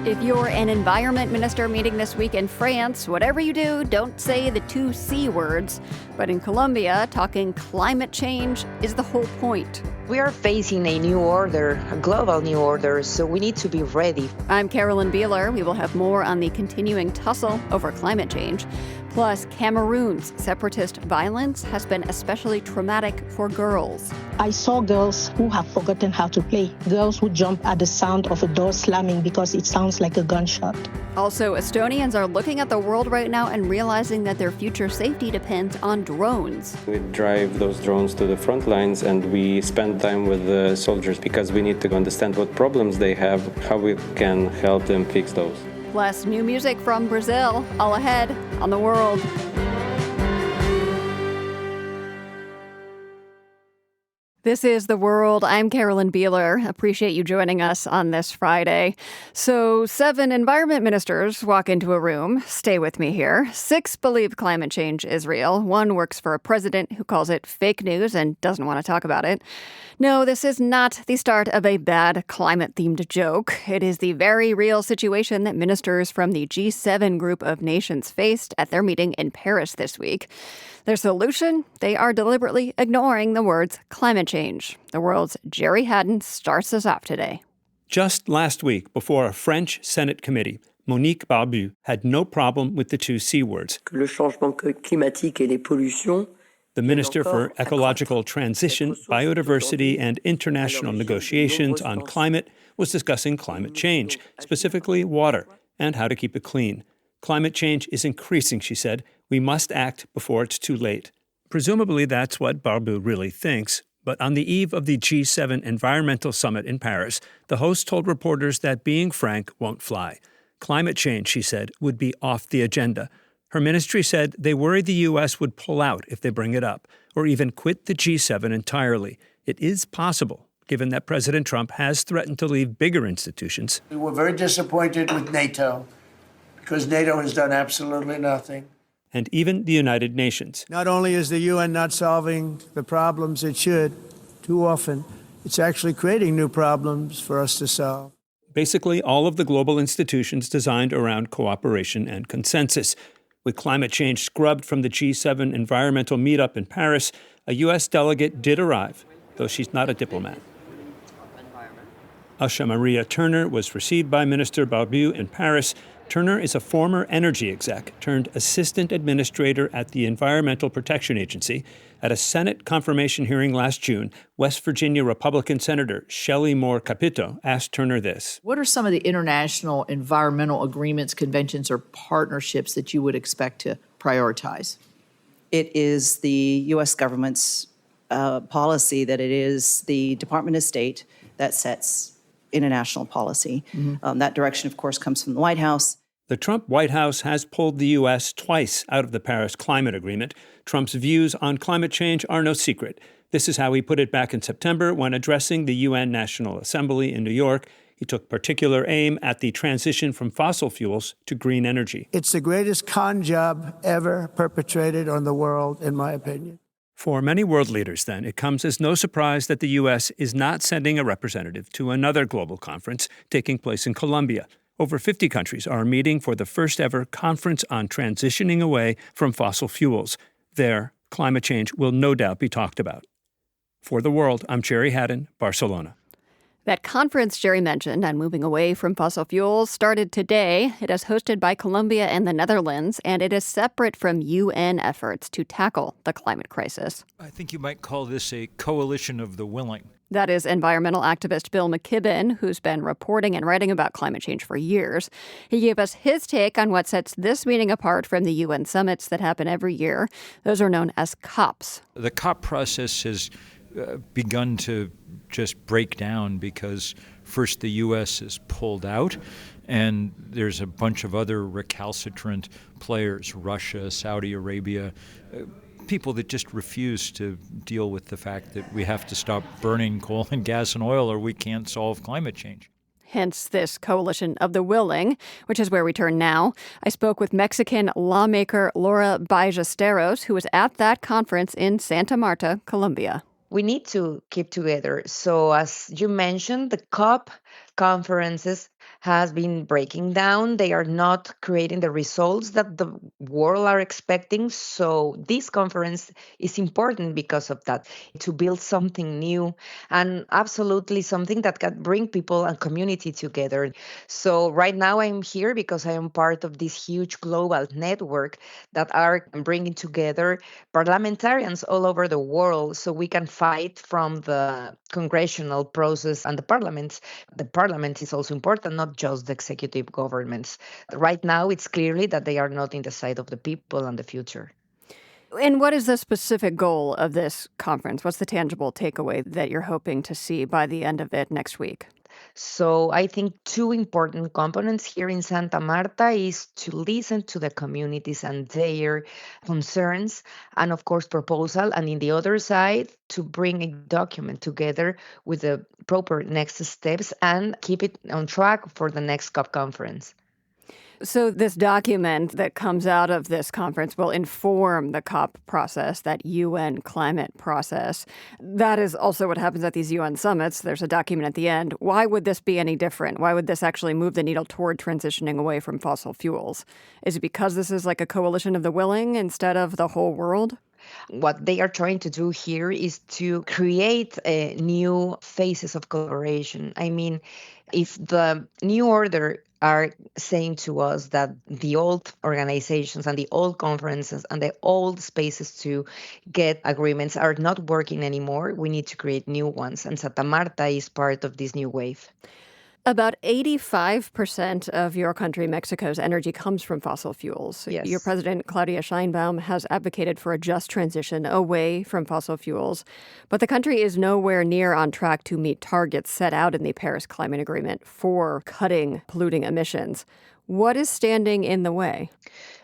If you're an environment minister meeting this week in France, whatever you do, don't say the two C words. But in Colombia, talking climate change is the whole point. We are facing a new order, a global new order, so we need to be ready. I'm Carolyn Beeler. We will have more on the continuing tussle over climate change. Plus, Cameroon's separatist violence has been especially traumatic for girls. I saw girls who have forgotten how to play. Girls who jump at the sound of a door slamming because it sounds like a gunshot. Also, Estonians are looking at the world right now and realizing that their future safety depends on drones. We drive those drones to the front lines and we spend time with the soldiers because we need to understand what problems they have, how we can help them fix those. Plus, new music from Brazil, all ahead on The World. This is The World. I'm Carolyn Beeler. Appreciate you joining us on this Friday. So 7 environment ministers walk into a room. Stay with me here. 6 believe climate change is real. 1 works for a president who calls it fake news and doesn't want to talk about it. No, this is not the start of a bad climate-themed joke. It is the very real situation that ministers from the G7 group of nations faced at their meeting in Paris this week. Their solution? They are deliberately ignoring the words climate change. The World's Jerry Haddon starts us off today. Just last week, before a French Senate committee, Monique Barbu had no problem with the 2 C words. Le changement climatique et les pollutions. The Minister for Ecological Transition, Biodiversity, and International Negotiations on Climate was discussing climate change, specifically water, and how to keep it clean. Climate change is increasing, she said. We must act before it's too late. Presumably that's what Barbu really thinks. But on the eve of the G7 Environmental Summit in Paris, the host told reporters that being frank won't fly. Climate change, she said, would be off the agenda. Her ministry said they worry the U.S. would pull out if they bring it up, or even quit the G7 entirely. It is possible, given that President Trump has threatened to leave bigger institutions. We were very disappointed with NATO, because NATO has done absolutely nothing. And even the United Nations. Not only is the UN not solving the problems it should, too often, it's actually creating new problems for us to solve. Basically, all of the global institutions designed around cooperation and consensus. With climate change scrubbed from the G7 environmental meetup in Paris, a U.S. delegate did arrive, though she's not a diplomat. Asha Maria Turner was received by Minister Barbu in Paris. Turner is a former energy exec turned assistant administrator at the Environmental Protection Agency. At a Senate confirmation hearing last June, West Virginia Republican Senator Shelley Moore Capito asked Turner this. What are some of the international environmental agreements, conventions, or partnerships that you would expect to prioritize? It is the U.S. government's policy that it is the Department of State that sets international policy. That direction, of course, comes from the White House. The Trump White House has pulled the U.S. twice out of the Paris Climate Agreement. Trump's views on climate change are no secret. This is how he put it back in September when addressing the UN National Assembly in New York. He took particular aim at the transition from fossil fuels to green energy. It's the greatest con job ever perpetrated on the world, in my opinion. For many world leaders, then, it comes as no surprise that the U.S. is not sending a representative to another global conference taking place in Colombia. Over 50 countries are meeting for the first ever conference on transitioning away from fossil fuels. There, climate change will no doubt be talked about. For The World, I'm Jerry Haddon, Barcelona. That conference Jerry mentioned on moving away from fossil fuels started today. It is hosted by Colombia and the Netherlands, and it is separate from UN efforts to tackle the climate crisis. I think you might call this a coalition of the willing. That is environmental activist Bill McKibben, who's been reporting and writing about climate change for years. He gave us his take on what sets this meeting apart from the UN summits that happen every year. Those are known as COPs. The COP process has begun to just break down because first the U.S. is pulled out, and there's a bunch of other recalcitrant players, Russia, Saudi Arabia, people that just refuse to deal with the fact that we have to stop burning coal and gas and oil or we can't solve climate change. Hence this coalition of the willing, which is where we turn now. I spoke with Mexican lawmaker Laura Ballesteros, who was at that conference in Santa Marta, Colombia. We need to keep together. So as you mentioned, the COP conferences has been breaking down. They are not creating the results that the world are expecting. So this conference is important because of that, to build something new and absolutely something that can bring people and community together. So right now I'm here because I am part of this huge global network that are bringing together parliamentarians all over the world so we can fight from the congressional process and the parliaments. The parliament is also important, not just the executive governments. Right now, it's clearly that they are not in the side of the people and the future. And what is the specific goal of this conference? What's the tangible takeaway that you're hoping to see by the end of it next week? So I think two important components here in Santa Marta is to listen to the communities and their concerns and of course proposal, and in the other side to bring a document together with the proper next steps and keep it on track for the next COP conference. So this document that comes out of this conference will inform the COP process, that UN climate process. That is also what happens at these UN summits. There's a document at the end. Why would this be any different? Why would this actually move the needle toward transitioning away from fossil fuels? Is it because this is like a coalition of the willing instead of the whole world? What they are trying to do here is to create new phases of collaboration. I mean, if the new order are saying to us that the old organizations and the old conferences and the old spaces to get agreements are not working anymore, we need to create new ones. And Santa Marta is part of this new wave. About 85% of your country, Mexico's energy comes from fossil fuels. Yes. Your president, Claudia Sheinbaum, has advocated for a just transition away from fossil fuels. But the country is nowhere near on track to meet targets set out in the Paris Climate Agreement for cutting polluting emissions. What is standing in the way?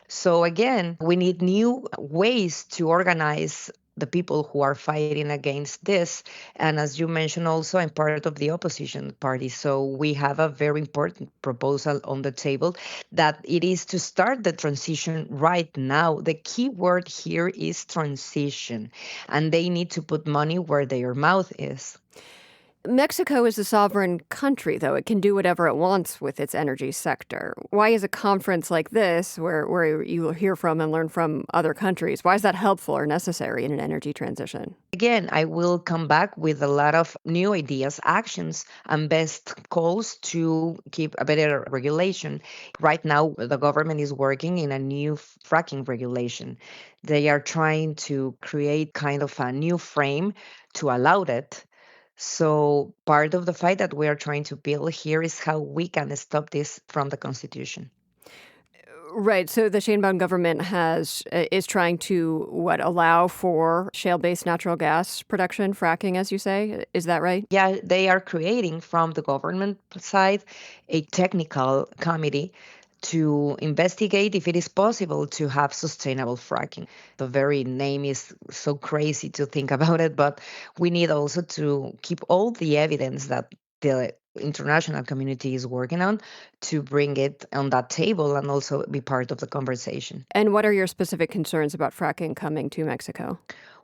So again, we need new ways to organize the people who are fighting against this. And as you mentioned also, I'm part of the opposition party. So we have a very important proposal on the table that it is to start the transition right now. The key word here is transition, and they need to put money where their mouth is. Mexico is a sovereign country, though. It can do whatever it wants with its energy sector. Why is a conference like this, where you hear from and learn from other countries, why is that helpful or necessary in an energy transition? Again, I will come back with a lot of new ideas, actions, and best calls to keep a better regulation. Right now, the government is working in a new fracking regulation. They are trying to create kind of a new frame to allow it. So part of the fight that we are trying to build here is how we can stop this from the Constitution. Right. So the Sheinbaum government is trying to, allow for shale-based natural gas production, fracking, as you say. Is that right? Yeah, they are creating from the government side a technical committee to investigate if it is possible to have sustainable fracking. The very name is so crazy to think about it, but we need also to keep all the evidence that the international community is working on to bring it on that table and also be part of the conversation. And what are your specific concerns about fracking coming to Mexico?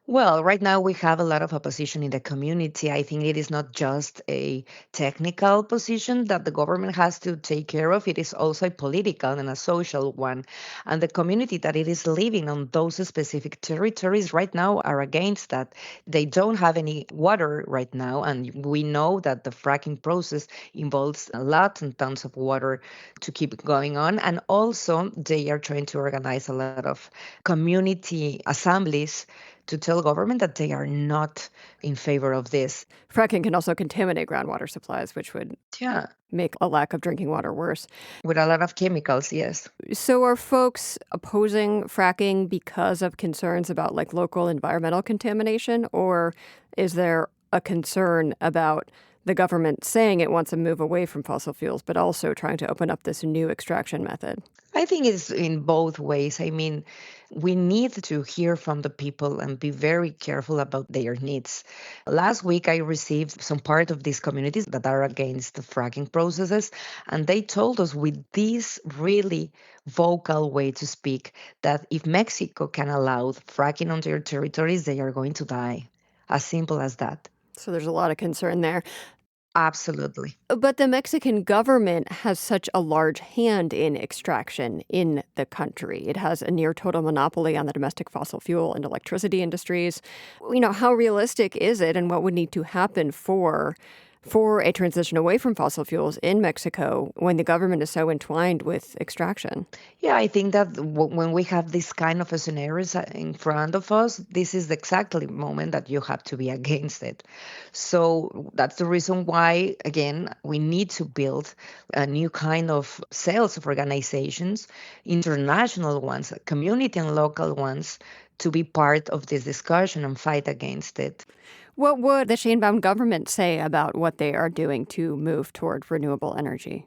Well, right now we have a lot of opposition in the community. I think it is not just a technical position that the government has to take care of. It is also a political and a social one. And the community that it is living on those specific territories right now are against that. They don't have any water right now. And we know that the fracking process involves a lot and tons of water to keep going on. And also they are trying to organize a lot of community assemblies to tell government that they are not in favor of this. Fracking can also contaminate groundwater supplies, which would make a lack of drinking water worse. With a lot of chemicals, yes. So are folks opposing fracking because of concerns about local environmental contamination, or is there a concern about the government saying it wants to move away from fossil fuels, but also trying to open up this new extraction method? I think it's in both ways. I mean, we need to hear from the people and be very careful about their needs. Last week, I received some part of these communities that are against the fracking processes, and they told us with this really vocal way to speak that if Mexico can allow fracking on their territories, they are going to die. As simple as that. So there's a lot of concern there. Absolutely. But the Mexican government has such a large hand in extraction in the country. It has a near total monopoly on the domestic fossil fuel and electricity industries. How realistic is it, and what would need to happen for a transition away from fossil fuels in Mexico when the government is so entwined with extraction? Yeah, I think that when we have this kind of scenarios in front of us, this is exactly the moment that you have to be against it. So that's the reason why, again, we need to build a new kind of sales of organizations, international ones, community and local ones, to be part of this discussion and fight against it. What would the Sheinbaum government say about what they are doing to move toward renewable energy?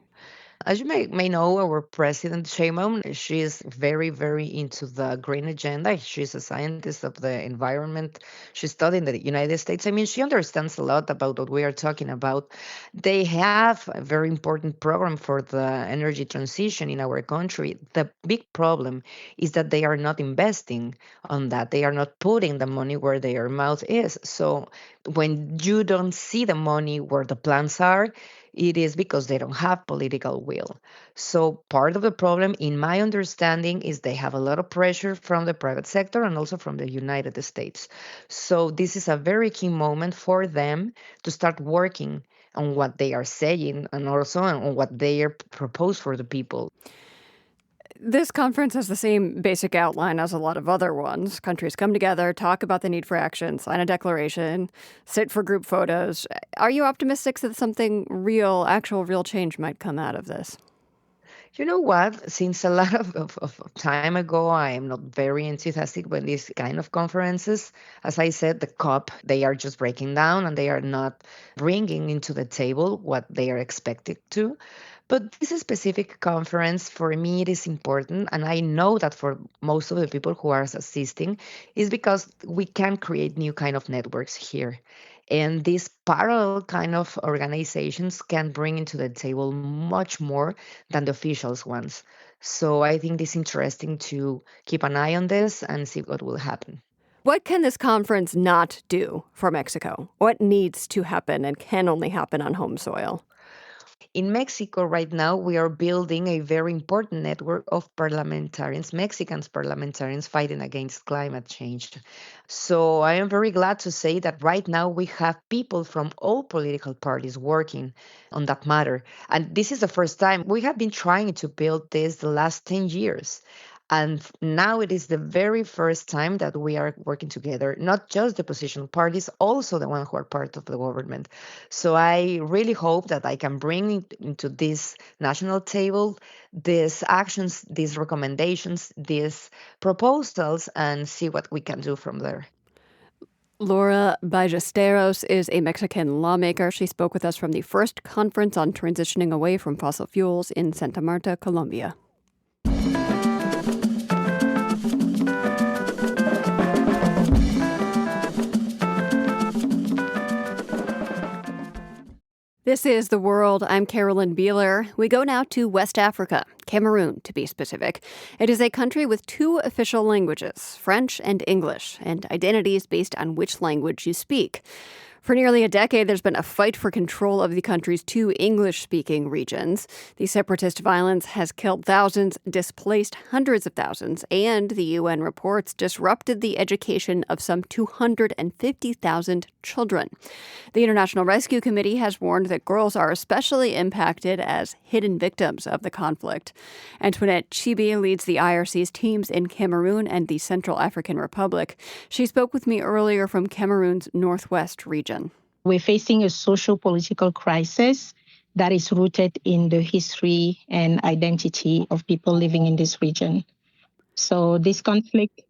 As you may know, our president, Sheinbaum, she is very, very into the green agenda. She's a scientist of the environment. She studied in the United States. I mean, she understands a lot about what we are talking about. They have a very important program for the energy transition in our country. The big problem is that they are not investing on that. They are not putting the money where their mouth is. So when you don't see the money where the plans are, it is because they don't have political will. So part of the problem, in my understanding, is they have a lot of pressure from the private sector and also from the United States. So this is a very key moment for them to start working on what they are saying and also on what they are propose for the people. This conference has the same basic outline as a lot of other ones. Countries come together, talk about the need for action, sign a declaration, sit for group photos. Are you optimistic that something real, actual real change might come out of this? You know what? Since a lot of time ago, I am not very enthusiastic with these kind of conferences. As I said, the COP, they are just breaking down and they are not bringing into the table what they are expected to. But this specific conference, for me, it is important. And I know that for most of the people who are assisting, is because we can create new kind of networks here. And these parallel kind of organizations can bring into the table much more than the officials ones. So I think it's interesting to keep an eye on this and see what will happen. What can this conference not do for Mexico? What needs to happen and can only happen on home soil? In Mexico right now, we are building a very important network of parliamentarians, Mexican parliamentarians fighting against climate change. So I am very glad to say that right now we have people from all political parties working on that matter. And this is the first time. We have been trying to build this the last 10 years. And now it is the very first time that we are working together, not just the opposition parties, also the ones who are part of the government. So I really hope that I can bring into this national table these actions, these recommendations, these proposals, and see what we can do from there. Laura Ballesteros is a Mexican lawmaker. She spoke with us from the first conference on transitioning away from fossil fuels in Santa Marta, Colombia. This is The World. I'm Carolyn Beeler. We go now to West Africa, Cameroon to be specific. It is a country with two official languages, French and English, and identities based on which language you speak. For nearly a decade, there's been a fight for control of the country's two English-speaking regions. The separatist violence has killed thousands, displaced hundreds of thousands, and the UN reports disrupted the education of some 250,000 children. The International Rescue Committee has warned that girls are especially impacted as hidden victims of the conflict. Antoinette Chibi leads the IRC's teams in Cameroon and the Central African Republic. She spoke with me earlier from Cameroon's northwest region. We're facing a social-political crisis that is rooted in the history and identity of people living in this region. So this conflict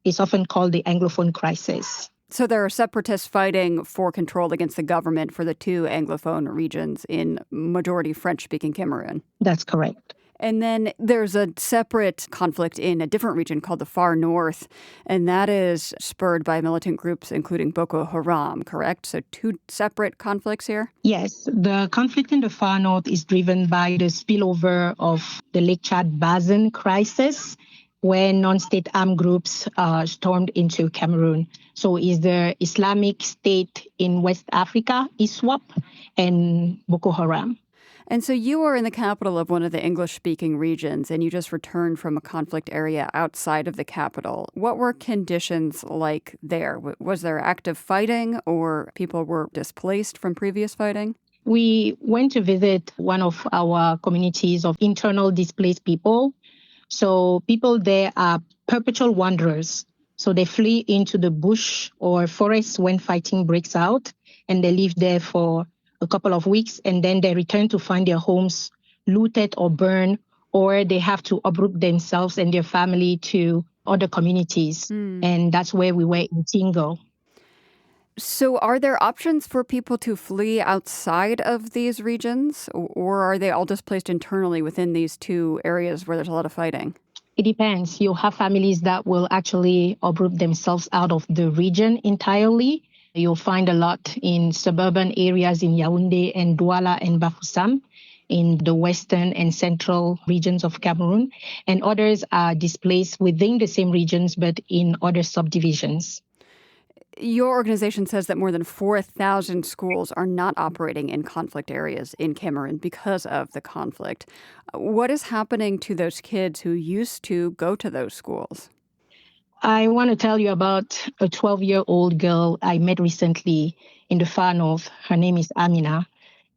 is often called the Anglophone crisis. So there are separatists fighting for control against the government for the two Anglophone regions in majority French-speaking Cameroon. That's correct. And then there's a separate conflict in a different region called the Far North, and that is spurred by militant groups including Boko Haram, correct? So two separate conflicts here? Yes, the conflict in the Far North is driven by the spillover of the Lake Chad Basin crisis, where non-state armed groups stormed into Cameroon. So is the Islamic State in West Africa, ISWAP, and Boko Haram. And so you are in the capital of one of the English-speaking regions, and you just returned from a conflict area outside of the capital. What were conditions like there? Was there active fighting, or people were displaced from previous fighting? We went to visit one of our communities of internal displaced people. So people there are perpetual wanderers. So they flee into the bush or forest when fighting breaks out, and they live there for a couple of weeks, and then they return to find their homes looted or burned, or they have to uproot themselves and their family to other communities. And that's where we were in Tingo. So are there options for people to flee outside of these regions, or are they all displaced internally within these two areas where there's a lot of fighting? It depends. You have families that will actually uproot themselves out of the region entirely. You'll find a lot in suburban areas in Yaoundé and Douala and Bafoussam in the western and central regions of Cameroon. And others are displaced within the same regions, but in other subdivisions. Your organization says that more than 4,000 schools are not operating in conflict areas in Cameroon because of the conflict. What is happening to those kids who used to go to those schools? I want to tell you about a 12-year-old girl I met recently in the far north. Her name is Amina,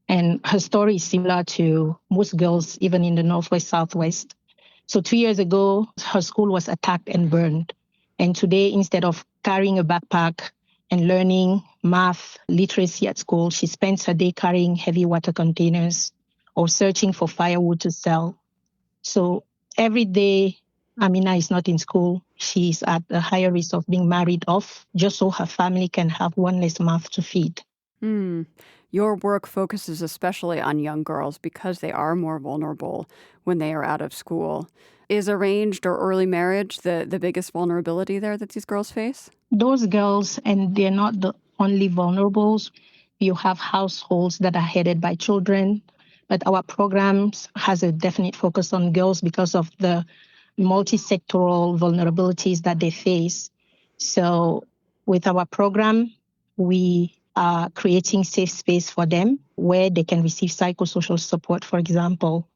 and her story is similar to most girls, even in the northwest, southwest. So 2 years ago, her school was attacked and burned. And today, instead of carrying a backpack and learning math, literacy at school, she spends her day carrying heavy water containers or searching for firewood to sell. So every day, Amina is not in school. She's at a higher risk of being married off just so her family can have one less mouth to feed. Your work focuses especially on young girls because they are more vulnerable when they are out of school. Is arranged or early marriage the biggest vulnerability there that these girls face? Those girls, and they're not the only vulnerables. You have households that are headed by children, but our programs has a definite focus on girls because of the multi-sectoral vulnerabilities that they face. So with our program, we are creating safe space for them where they can receive psychosocial support, for example.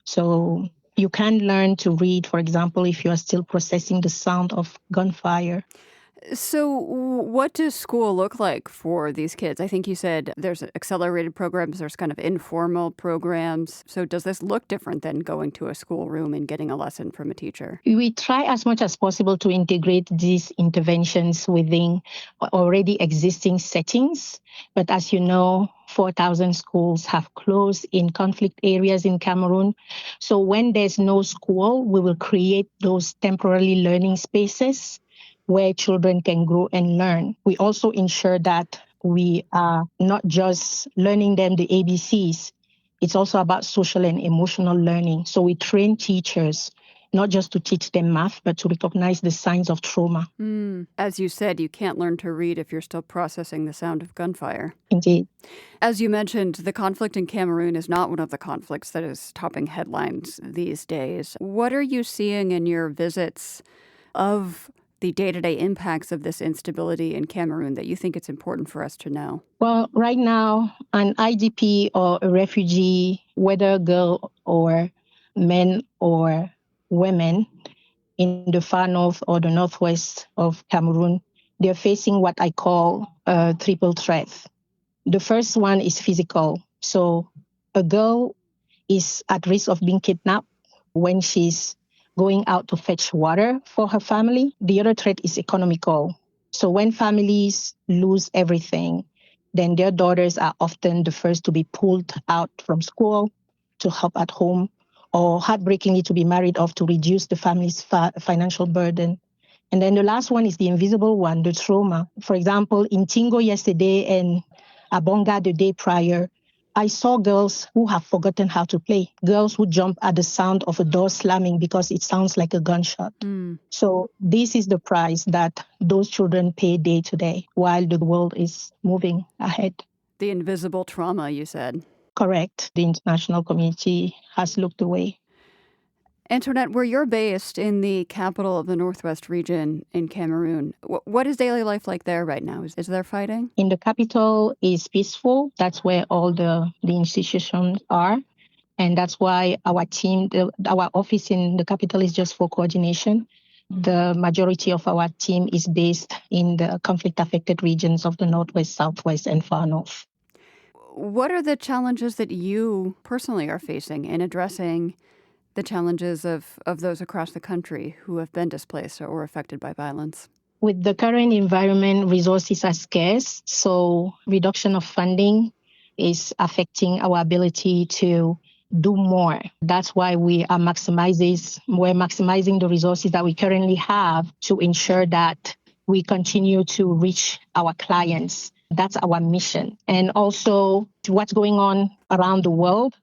So you can learn to read, for example, if you are still processing the sound of gunfire. So what does school look like for these kids? I think you said there's accelerated programs, there's kind of informal programs. So does this look different than going to a schoolroom and getting a lesson from a teacher? We try as much as possible to integrate these interventions within already existing settings. But as you know, 4,000 schools have closed in conflict areas in Cameroon. So when there's no school, we will create those temporary learning spaces where children can grow and learn. We also ensure that we are not just learning them the ABCs. It's also about social and emotional learning. So we train teachers not just to teach them math, but to recognize the signs of trauma. As you said, you can't learn to read if you're still processing the sound of gunfire. Indeed. As you mentioned, the conflict in Cameroon is not one of the conflicts that is topping headlines these days. What are you seeing in your visits of the day-to-day impacts of this instability in Cameroon that you think it's important for us to know? Well, right now, an IDP or a refugee, whether girl or men or women in the far north or the northwest of Cameroon, they're facing what I call a triple threat. The first one is physical. So a girl is at risk of being kidnapped when she's going out to fetch water for her family. The other threat is economical. So when families lose everything, then their daughters are often the first to be pulled out from school to help at home, or heartbreakingly to be married off to reduce the family's financial burden. And then the last one is the invisible one, the trauma. For example, in Tingo yesterday and Abonga the day prior, I saw girls who have forgotten how to play, girls who jump at the sound of a door slamming because it sounds like a gunshot. So this is the price that those children pay day to day while the world is moving ahead. The invisible trauma, you said. Correct. The international community has looked away. Antoinette, where you're based in the capital of the Northwest region in Cameroon, what is daily life like there right now? Is there fighting? In the capital is peaceful. That's where all the institutions are. And that's why our team, our office in the capital is just for coordination. The majority of our team is based in the conflict-affected regions of the Northwest, Southwest, and Far North. What are the challenges that you personally are facing in addressing the challenges of those across the country who have been displaced or affected by violence? With the current environment, resources are scarce, so reduction of funding is affecting our ability to do more. That's why we're maximizing the resources that we currently have to ensure that we continue to reach our clients. That's our mission. And also what's going on around the world,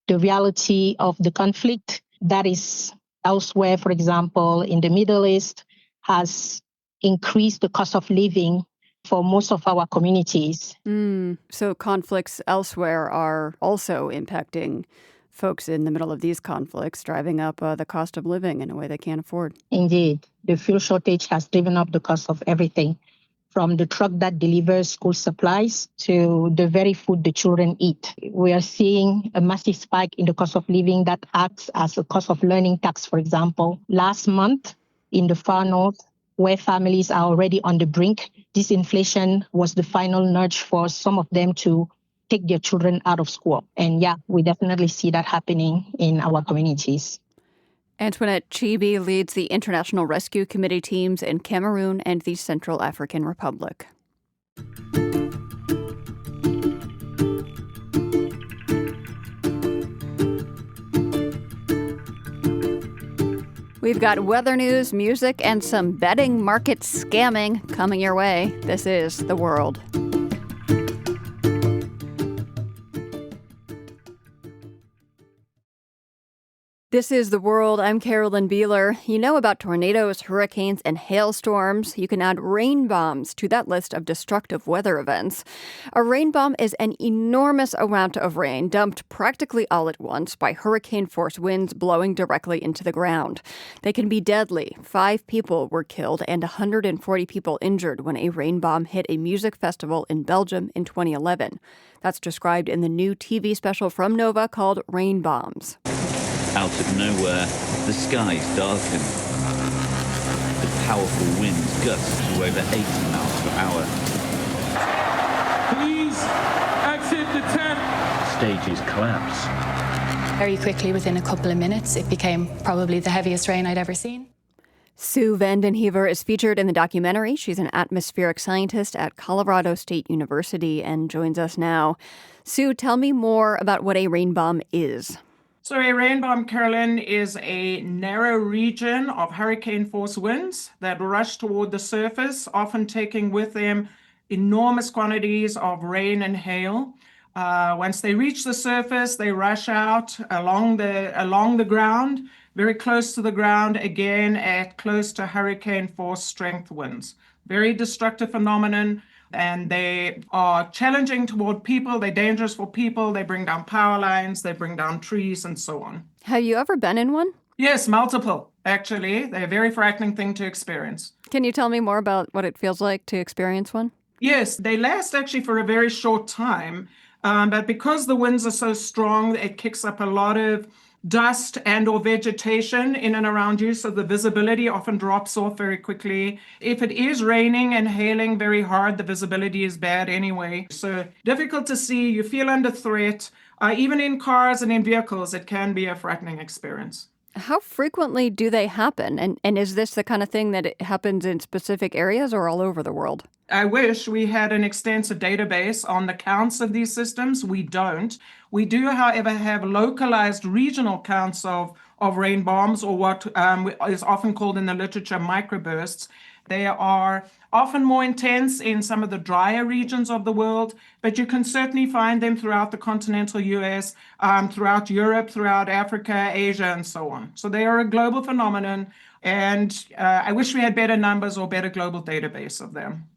the reality of the conflict that is elsewhere, for example, in the Middle East, has increased the cost of living for most of our communities. So conflicts elsewhere are also impacting folks in the middle of these conflicts, driving up the cost of living in a way they can't afford. Indeed. The fuel shortage has driven up the cost of everything, from the truck that delivers school supplies to the very food the children eat. We are seeing a massive spike in the cost of living that acts as a cost of learning tax, for example. Last month, in the Far North, where families are already on the brink, this inflation was the final nudge for some of them to take their children out of school. And yeah, we definitely see that happening in our communities. Antoinette Chibi leads the International Rescue Committee teams in Cameroon and the Central African Republic. We've got weather news, music, and some betting market scamming coming your way. This is The World. This is The World. I'm Carolyn Beeler. You know about tornadoes, hurricanes, and hailstorms. You can add rain bombs to that list of destructive weather events. A rain bomb is an enormous amount of rain dumped practically all at once by hurricane-force winds blowing directly into the ground. They can be deadly. 5 people were killed and 140 people injured when a rain bomb hit a music festival in Belgium in 2011. That's described in the new TV special from Nova called Rain Bombs. Out of nowhere, the skies darken. The powerful winds gust to over 80 miles per hour. Please exit the tent. Stages collapse. Very quickly, within a couple of minutes, it became probably the heaviest rain I'd ever seen. Sue Vandenhever is featured in the documentary. She's an atmospheric scientist at Colorado State University and joins us now. Sue, tell me more about what a rain bomb is. So a rain bomb, Carolyn, is a narrow region of hurricane-force winds that rush toward the surface, often taking with them enormous quantities of rain and hail. Once they reach the surface, they rush out along the ground, very close to the ground, again at close to hurricane-force strength winds. Very destructive phenomenon. And they are challenging toward people. They're dangerous for people. They bring down power lines. They bring down trees and so on. Have you ever been in one? Yes, multiple, actually. They're a very frightening thing to experience. Can you tell me more about what it feels like to experience one? Yes, they last actually for a very short time. But because the winds are so strong, it kicks up a lot of dust and or vegetation in and around you, so the visibility often drops off very quickly. If it is raining and hailing very hard, the visibility is bad anyway. So difficult to see, you feel under threat. Even in cars and in vehicles, it can be a frightening experience. How frequently do they happen? And is this the kind of thing that it happens in specific areas or all over the world? I wish we had an extensive database on the counts of these systems. We don't. We do, however, have localized regional counts of rain bombs, or what is often called in the literature microbursts. They are often more intense in some of the drier regions of the world, but you can certainly find them throughout the continental US, throughout Europe, throughout Africa, Asia, and so on. So they are a global phenomenon, and I wish we had better numbers or better global database of them.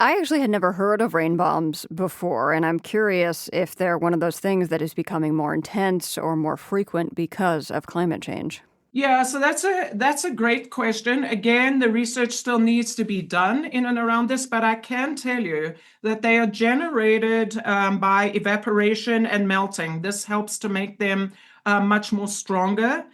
I actually had never heard of rain bombs before, and I'm curious if they're one of those things that is becoming more intense or more frequent because of climate change. Yeah, so that's a great question. Again, the research still needs to be done in and around this, but I can tell you that they are generated by evaporation and melting. This helps to make them much more stronger.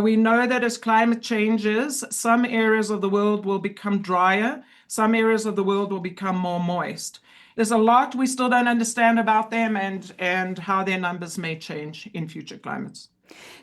We know that as climate changes, some areas of the world will become drier, some areas of the world will become more moist. There's a lot we still don't understand about them and how their numbers may change in future climates.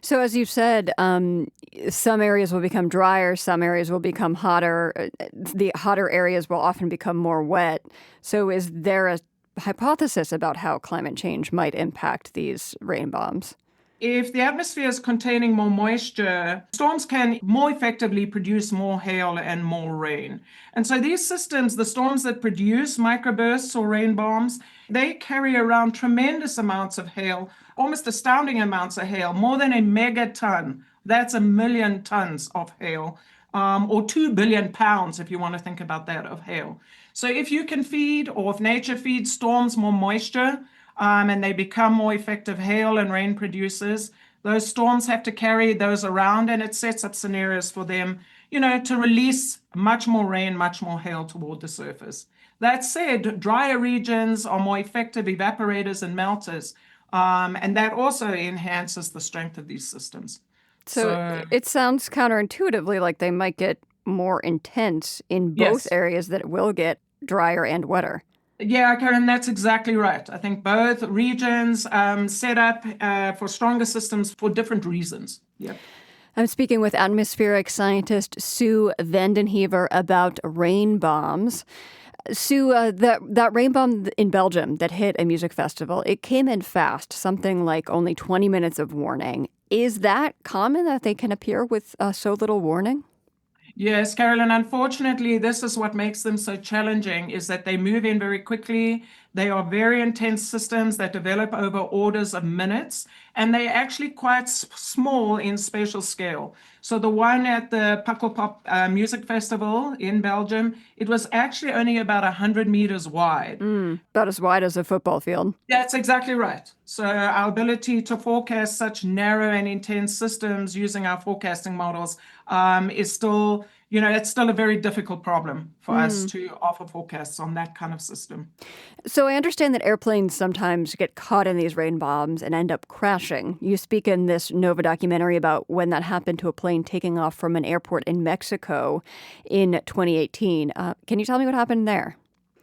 So as you said, some areas will become drier, some areas will become hotter. The hotter areas will often become more wet. So is there a hypothesis about how climate change might impact these rain bombs? If the atmosphere is containing more moisture, storms can more effectively produce more hail and more rain. And so these systems, the storms that produce microbursts or rain bombs, they carry around tremendous amounts of hail, almost astounding amounts of hail, more than a megaton. That's 1,000,000 tons of hail, or 2 billion pounds, if you want to think about that, of hail. So if you can feed, or if nature feeds storms more moisture, and they become more effective hail and rain producers, those storms have to carry those around, and it sets up scenarios for them, to release much more rain, much more hail toward the surface. That said, drier regions are more effective evaporators and melters, and that also enhances the strength of these systems. So it sounds counterintuitively like they might get more intense in both Yes. areas, that it will get drier and wetter. Yeah, Karen, that's exactly right. I think both regions set up for stronger systems for different reasons. Yeah. I'm speaking with atmospheric scientist Sue Vandenhever about rain bombs. Sue, that rain bomb in Belgium that hit a music festival, it came in fast, something like only 20 minutes of warning. Is that common that they can appear with so little warning? Yes, Carolyn, unfortunately, this is what makes them so challenging, is that they move in very quickly. They are very intense systems that develop over orders of minutes, and they're actually quite small in spatial scale. So the one at the Pukkelpop Music Festival in Belgium, it was actually only about 100 meters wide. About as wide as a football field. That's exactly right. So our ability to forecast such narrow and intense systems using our forecasting models is still, it's still a very difficult problem for us to offer forecasts on that kind of system. So I understand that airplanes sometimes get caught in these rain bombs and end up crashing. You speak in this Nova documentary about when that happened to a plane taking off from an airport in Mexico in 2018. Can you tell me what happened there?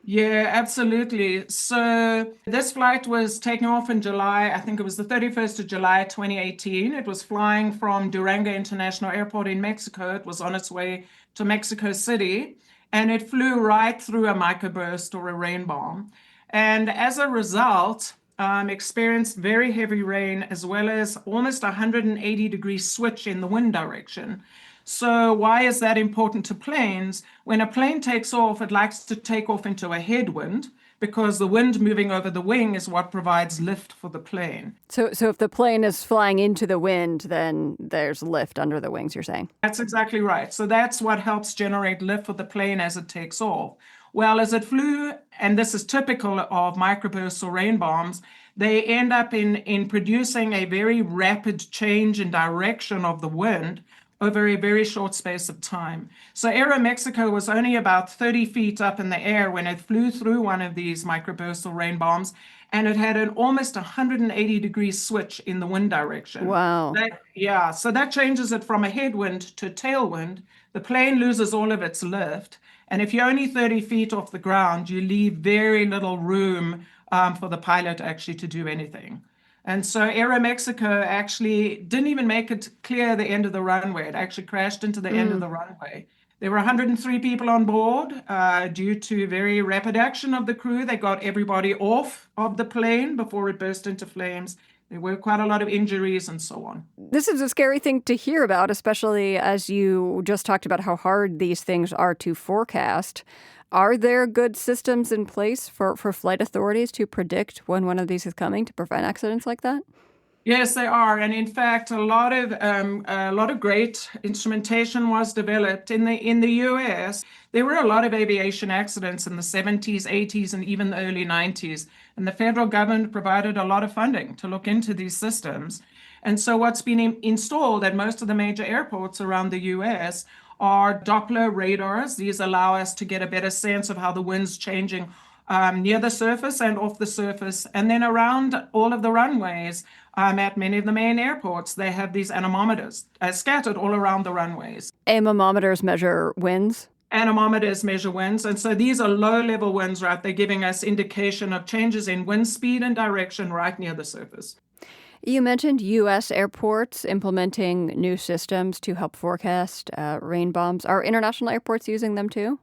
Yeah, absolutely. So this flight was taking off in July. I think it was the 31st of July, 2018. It was flying from Durango International Airport in Mexico. It was on its way to Mexico City, and it flew right through a microburst or a rain bomb. And as a result, experienced very heavy rain as well as almost 180-degree switch in the wind direction. So why is that important to planes? When a plane takes off, it likes to take off into a headwind because the wind moving over the wing is what provides lift for the plane. So if the plane is flying into the wind, then there's lift under the wings, you're saying? That's exactly right. So that's what helps generate lift for the plane as it takes off. Well, as it flew, and this is typical of microbursts or rain bombs, they end up in producing a very rapid change in direction of the wind over a very short space of time. So Aeromexico was only about 30 feet up in the air when it flew through one of these microburst or rain bombs, and it had an almost 180-degree switch in the wind direction. Wow. So that changes it from a headwind to tailwind. The plane loses all of its lift, and if you're only 30 feet off the ground, you leave very little room for the pilot actually to do anything. And so Aeromexico actually didn't even make it clear the end of the runway. It actually crashed into the end of the runway. There were 103 people on board. Due to very rapid action of the crew, they got everybody off of the plane before it burst into flames. There were quite a lot of injuries and so on. This is a scary thing to hear about, especially as you just talked about how hard these things are to forecast. Are there good systems in place for flight authorities to predict when one of these is coming to prevent accidents like that? Yes, they are, and in fact, a lot of great instrumentation was developed in the U.S. There were a lot of aviation accidents in the 70s, 80s, and even the early 90s, and the federal government provided a lot of funding to look into these systems. And so, what's been installed at most of the major airports around the U.S. are Doppler radars. These allow us to get a better sense of how the wind's changing near the surface and off the surface, and then around all of the runways. At many of the main airports, they have these anemometers scattered all around the runways. Anemometers measure winds? Anemometers measure winds, and so these are low-level winds, right? They're giving us indication of changes in wind speed and direction right near the surface. You mentioned U.S. airports implementing new systems to help forecast rain bombs. Are international airports using them too?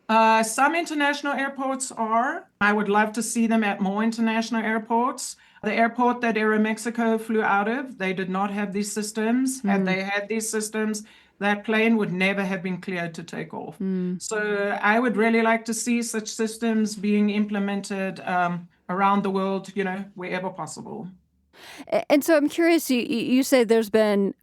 Some international airports are. I would love to see them at more international airports. The airport that Aeromexico flew out of, they did not have these systems. Had they had these systems, that plane would never have been cleared to take off. So I would really like to see such systems being implemented around the world, wherever possible. And so I'm curious, you say there's been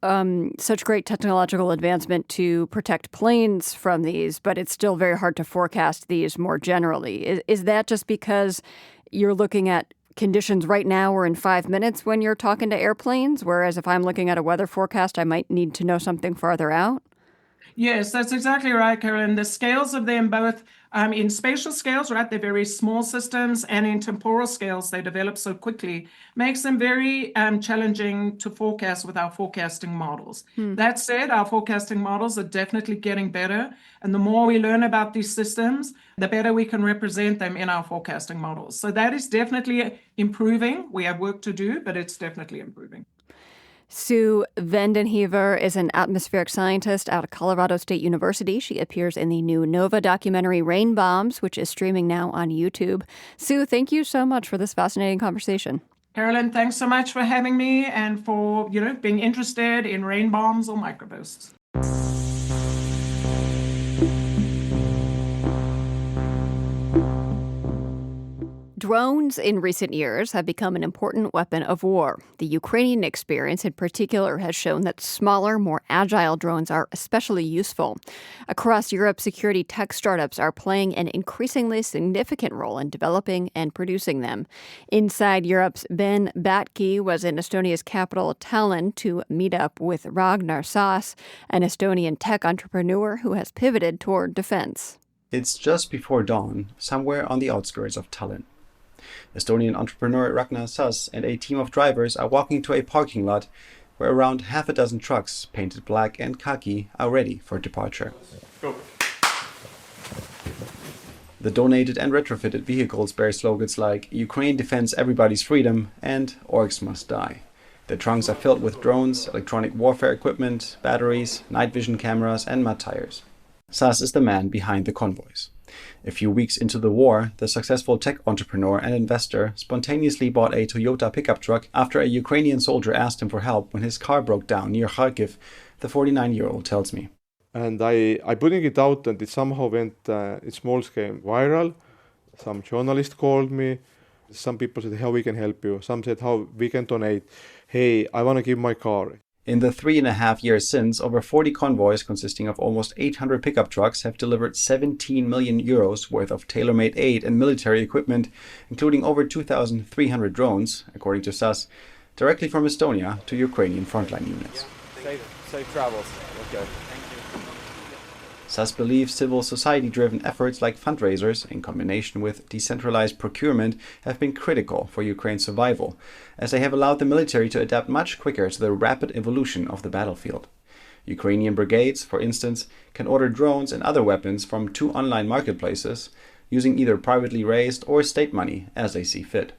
such great technological advancement to protect planes from these, but it's still very hard to forecast these more generally. Is that just because you're looking at conditions right now or in 5 minutes when you're talking to airplanes, whereas if I'm looking at a weather forecast, I might need to know something farther out? Yes, that's exactly right, Carolyn. The scales of them both in spatial scales, right? They're very small systems, and in temporal scales, they develop so quickly, makes them very challenging to forecast with our forecasting models. That said, our forecasting models are definitely getting better, and the more we learn about these systems, the better we can represent them in our forecasting models. So that is definitely improving. We have work to do, but it's definitely improving. Sue Vendenhever is an atmospheric scientist out of Colorado State University. She appears in the new Nova documentary Rain Bombs, which is streaming now on YouTube. Sue, thank you so much for this fascinating conversation. Carolyn, thanks so much for having me and for, being interested in rain bombs or microbursts. Drones in recent years have become an important weapon of war. The Ukrainian experience in particular has shown that smaller, more agile drones are especially useful. Across Europe, security tech startups are playing an increasingly significant role in developing and producing them. Inside Europe's Ben Batke was in Estonia's capital Tallinn to meet up with Ragnar Saas, an Estonian tech entrepreneur who has pivoted toward defense. It's just before dawn, somewhere on the outskirts of Tallinn. Estonian entrepreneur Ragnar Saas and a team of drivers are walking to a parking lot where around half a dozen trucks painted black and khaki are ready for departure. Go. The donated and retrofitted vehicles bear slogans like "Ukraine defends everybody's freedom" and "Orcs must die." The trunks are filled with drones, electronic warfare equipment, batteries, night vision cameras and mud tires. Saas is the man behind the convoys. A few weeks into the war, the successful tech entrepreneur and investor spontaneously bought a Toyota pickup truck after a Ukrainian soldier asked him for help when his car broke down near Kharkiv, the 49-year-old tells me. And I putting it out, and it somehow went in small scale viral. Some journalist called me. Some people said, how we can help you. Some said, how we can donate. Hey, I want to give my car. In the 3.5 years since, over 40 convoys consisting of almost 800 pickup trucks have delivered 17 million euros worth of tailor-made aid and military equipment, including over 2,300 drones, according to Saas, directly from Estonia to Ukrainian frontline units. Safe travels. Okay. Saas believes civil society-driven efforts like fundraisers, in combination with decentralized procurement, have been critical for Ukraine's survival, as they have allowed the military to adapt much quicker to the rapid evolution of the battlefield. Ukrainian brigades, for instance, can order drones and other weapons from 2 online marketplaces, using either privately raised or state money as they see fit.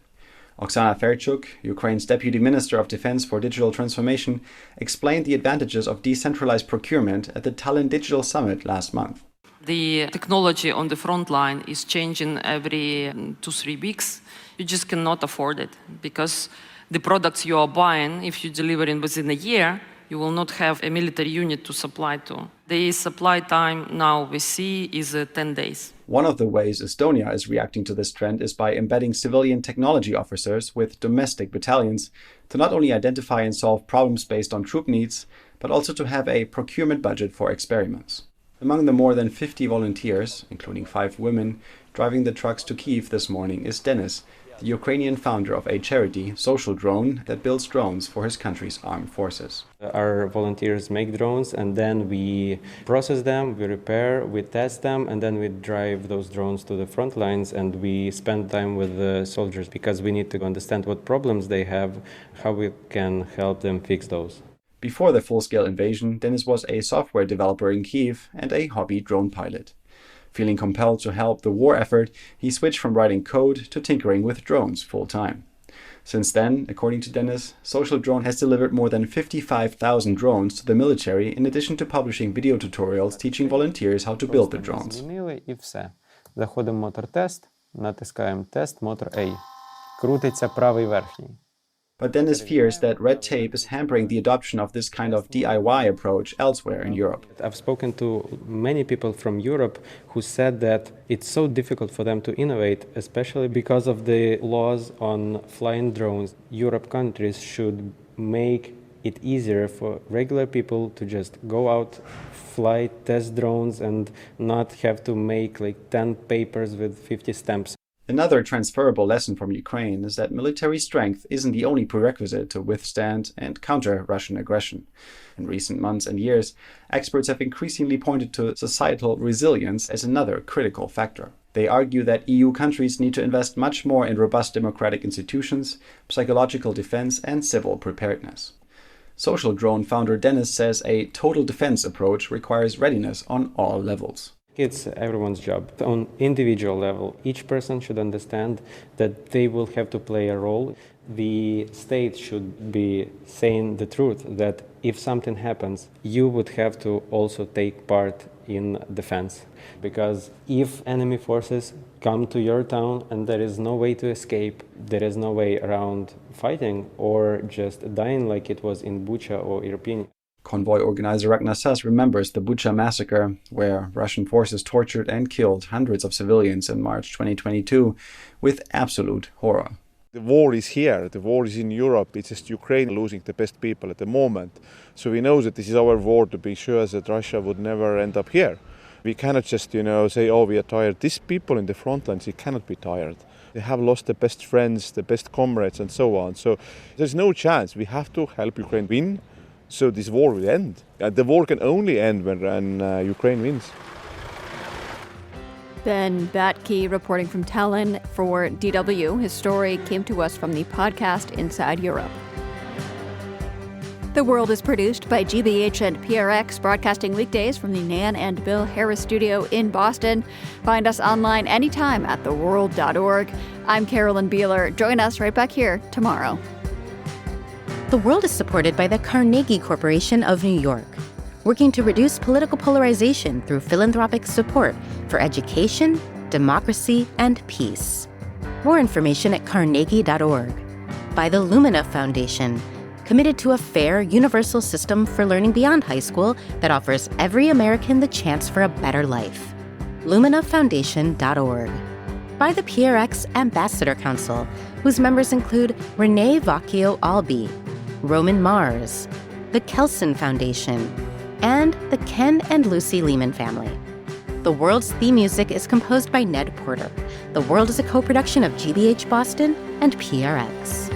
Oksana Ferchuk, Ukraine's Deputy Minister of Defense for Digital Transformation, explained the advantages of decentralized procurement at the Tallinn Digital Summit last month. The technology on the front line is changing every 2-3 weeks. You just cannot afford it because the products you are buying, if you deliver in within a year, you will not have a military unit to supply to. The supply time now we see is 10 days. One of the ways Estonia is reacting to this trend is by embedding civilian technology officers with domestic battalions to not only identify and solve problems based on troop needs, but also to have a procurement budget for experiments. Among the more than 50 volunteers, including 5 women, driving the trucks to Kyiv this morning is Denis, the Ukrainian founder of a charity, Social Drone, that builds drones for his country's armed forces. Our volunteers make drones and then we process them, we repair, we test them, and then we drive those drones to the front lines and we spend time with the soldiers because we need to understand what problems they have, how we can help them fix those. Before the full-scale invasion, Denis was a software developer in Kyiv and a hobby drone pilot. Feeling compelled to help the war effort, he switched from writing code to tinkering with drones full-time. Since then, according to Denis, Social Drone has delivered more than 55,000 drones to the military in addition to publishing video tutorials teaching volunteers how to build the drones. Заходимо в мотор-тест, натискаємо тест, мотор A. Крутиться правий верхній. But Denis fears that red tape is hampering the adoption of this kind of DIY approach elsewhere in Europe. I've spoken to many people from Europe who said that it's so difficult for them to innovate, especially because of the laws on flying drones. Europe countries should make it easier for regular people to just go out, fly, test drones, and not have to make like 10 papers with 50 stamps. Another transferable lesson from Ukraine is that military strength isn't the only prerequisite to withstand and counter Russian aggression. In recent months and years, experts have increasingly pointed to societal resilience as another critical factor. They argue that EU countries need to invest much more in robust democratic institutions, psychological defense, and civil preparedness. Social Drone founder Denis says a total defense approach requires readiness on all levels. It's everyone's job. On individual level, each person should understand that they will have to play a role. The state should be saying the truth that if something happens, you would have to also take part in defense. Because if enemy forces come to your town and there is no way to escape, there is no way around fighting or just dying like it was in Bucha or Irpin. Convoy organizer Ragnar Sass remembers the Bucha massacre, where Russian forces tortured and killed hundreds of civilians in March 2022 with absolute horror. The war is here, the war is in Europe, it's just Ukraine losing the best people at the moment. So we know that this is our war to be sure that Russia would never end up here. We cannot just, say, oh, we are tired. These people in the front lines, they cannot be tired. They have lost the best friends, the best comrades and so on. So there's no chance. We have to help Ukraine win. So this war will end. The war can only end when Ukraine wins. Ben Batke reporting from Tallinn for DW. His story came to us from the podcast Inside Europe. The World is produced by GBH and PRX, broadcasting weekdays from the Nan and Bill Harris studio in Boston. Find us online anytime at theworld.org. I'm Carolyn Beeler. Join us right back here tomorrow. The World is supported by the Carnegie Corporation of New York, working to reduce political polarization through philanthropic support for education, democracy, and peace. More information at carnegie.org. By the Lumina Foundation, committed to a fair, universal system for learning beyond high school that offers every American the chance for a better life. LuminaFoundation.org. By the PRX Ambassador Council, whose members include Renee Vacchio-Albi, Roman Mars, the Kelson Foundation, and the Ken and Lucy Lehman family. The World's theme music is composed by Ned Porter. The World is a co-production of GBH Boston and PRX.